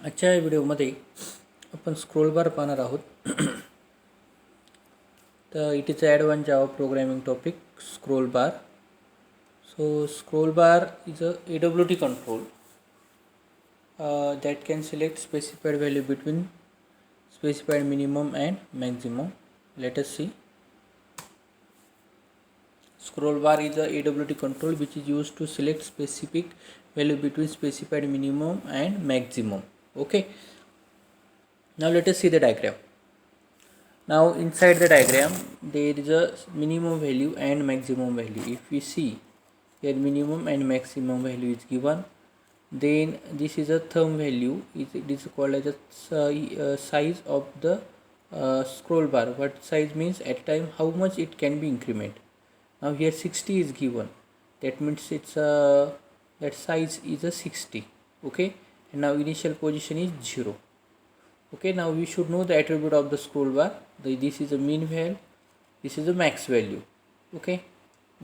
आजच्या या व्हिडिओमध्ये आपण स्क्रोल बार पाहणार आहोत. तर it is advance Java programming topic scroll bar. So scroll bar is a AWT control that can select specified value between specified minimum and maximum. Let us see. Scroll bar is a AWT control which is used to select specific value between specified minimum and maximum. Okay. Now let us see the diagram. Now inside the diagram there is a minimum value and maximum value. If we see here, minimum and maximum value is given, then this is a thumb value. It is called as a size of the scroll bar. What size means? At a time how much it can be increment. Now here 60 is given, that means it's that size is a 60. Okay, and now initial position is 0. Okay, now we should know the attribute of the scroll bar. This is a mean value, this is a max value. Okay,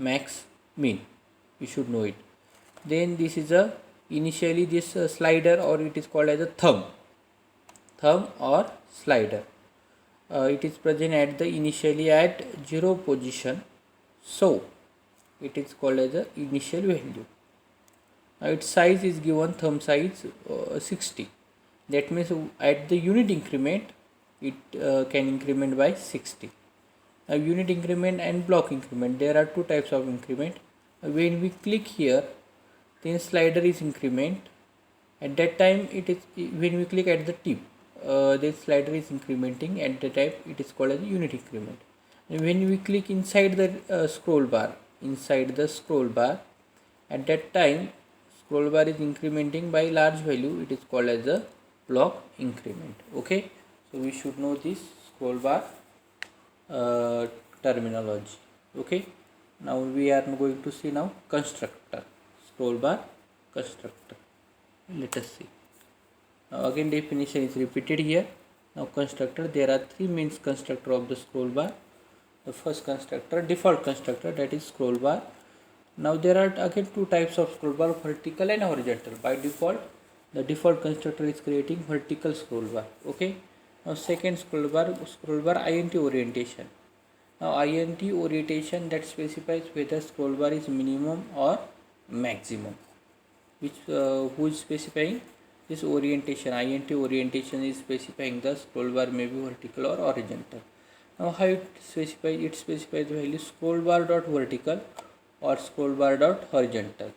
max, mean, we should know it. Then this is a initially this slider, or it is called as a thumb or slider. It is present at the initially at 0 position, so it is called as a initial value. Now its size is given, thumb size 60. That means at the unit increment it can increment by 60. Now unit increment and block increment, there are two types of increment. When we click here, then slider is increment. At that time it is, when we click at the tip, the slider is incrementing. At the time it is called as unit increment. And when we click inside the scroll bar, at that time scroll bar is incrementing by large value. It is called as a block increment. Okay, so we should know this scroll bar terminology. Okay, now we are going to see now constructor, scroll bar constructor. Let us see. Now again definition is repeated here. Now constructor, there are three main constructor of the scroll bar. The first constructor, default constructor, that is scroll bar. Now there are again two types of scroll bar, vertical and horizontal. By default, the default constructor is creating vertical scroll bar. Okay, now second scroll bar int orientation. Now int orientation, that specifies whether scroll bar is minimum or maximum. Who is specifying this orientation? Int orientation is specifying the scroll bar may be vertical or horizontal. Now how it specifies? It specifies the value scroll bar dot vertical or scroll bar dot horizontal.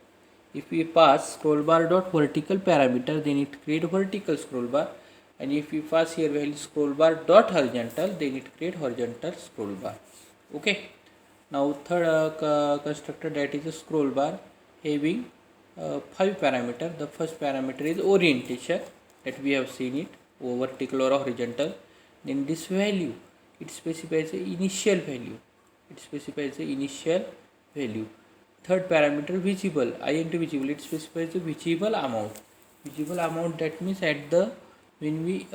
If we pass scroll bar dot vertical parameter, then it create vertical scroll bar, and if we pass here value scroll bar dot horizontal, then it create horizontal scroll bar. Okay, now third constructor, that is a scroll bar having 5 parameter. The first parameter is orientation, that we have seen it, vertical or horizontal. Then this value, it specifies the initial value. Third parameter, visible, int visible, it specifies the visible amount. That means at the, when we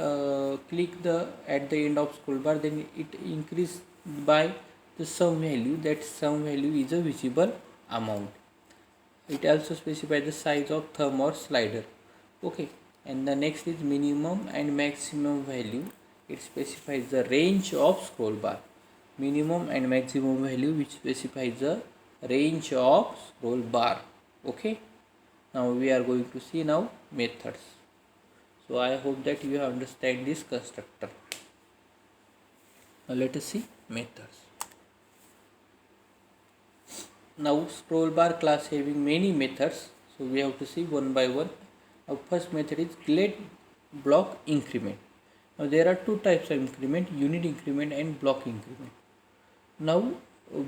click the at the end of scroll bar, then it increase by the sum value. That sum value is a visible amount. It also specifies the size of thumb or slider. Okay, and the next is minimum and maximum value. It specifies the range of scroll bar. Minimum and maximum value, which specifies the range of scroll bar. Okay, now we are going to see now methods. So I hope that you understand this constructor. Now let us see methods. Now scroll bar class having many methods, so we have to see one by one. Our first method is get block increment. Now there are two types of increment, unit increment and block increment. Now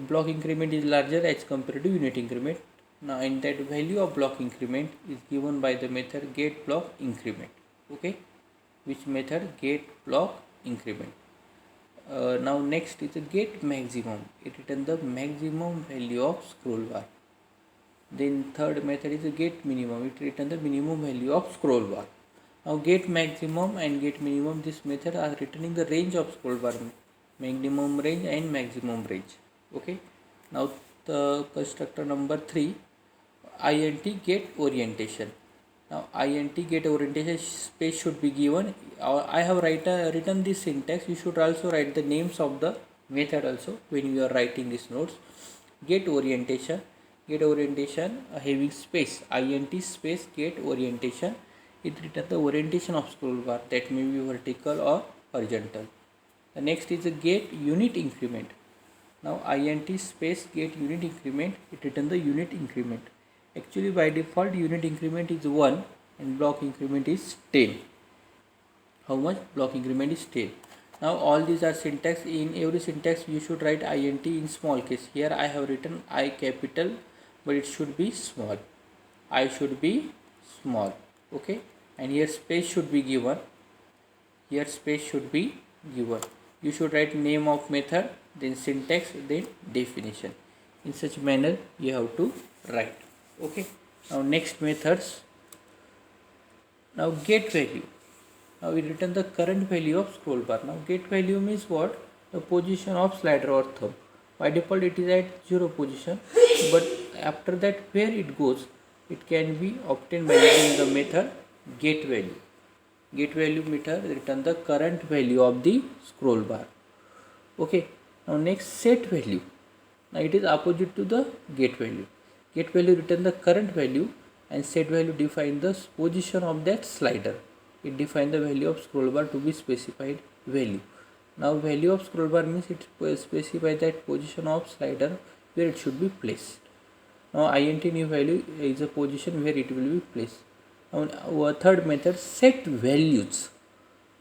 block increment is larger as compared to unit increment. Now, and that value of block increment is given by the method get block increment. Okay, which method? Get block increment. Now next is a get maximum. It returns the maximum value of scroll bar. Then third method is a get minimum. It returns the minimum value of scroll bar. Now get maximum and get minimum, this method are returning the range of scroll bar, minimum range and maximum range. Okay, now the constructor number 3, int get orientation. Now int get orientation space should be given. I have written this syntax. You should also write the names of the method also when you are writing these notes. Get orientation having space int space get orientation. It returns the orientation of scroll bar, that may be vertical or horizontal. The next is the get unit increment. Now int space get unit increment, it returns the unit increment. Actually by default unit increment is 1 and block increment is 10. How much? Block increment is 10. Now all these are syntax. In every syntax you should write int in small case. Here I have written I capital, but it should be small. I should be small. Okay, and here space should be given. Here space should be given. You should write name of method, then syntax, then definition. In such manner you have to write. Okay, now next methods. Now get value. Now we return the current value of scroll bar. Now get value means what? The position of slider or thumb. By default it is at 0 position, but after that where it goes, it can be obtained by using the method get value. Get value method return the current value of the scroll bar. Okay, now next set value. Now it is opposite to the get value. Get value return the current value and set value define the position of that slider. It defines the value of scroll bar to be specified value. Now value of scroll bar means it specifies that position of slider where it should be placed. Now int new value is a position where it will be placed. Now our third method set values.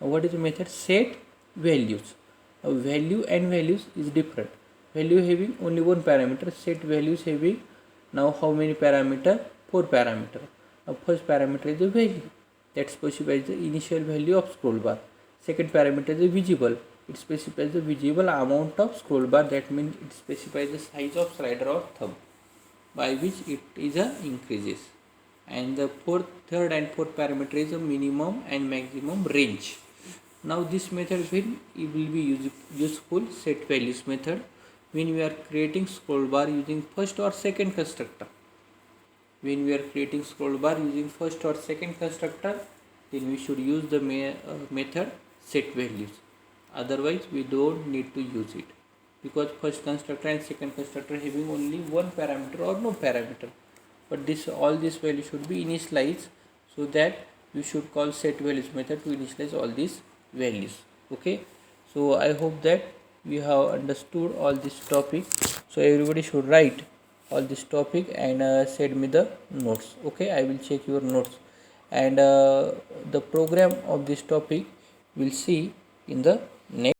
Now what is the method? Set values. Now value and values is different. Value having only one parameter, set values having now how many parameter? 4 parameter. Now first parameter is the value, that specifies the initial value of scroll bar. Second parameter is the visible, it specifies the visible amount of scroll bar, that means it specifies the size of slider or thumb by which it is increases. And the third and fourth parameter is the minimum and maximum range. Now this method will be useful, set values method, when we are creating scroll bar using first or second constructor. When we are creating scroll bar using first or second constructor, then we should use the method set values. Otherwise we don't need to use it, because first constructor and second constructor having only one parameter or no parameter. But all this value should be initialized, so that you should call set values method to initialize all these values. Okay, so I hope that we have understood all this topic. So everybody should write all this topic and send me the notes. Okay, I will check your notes, and the program of this topic we'll see in the next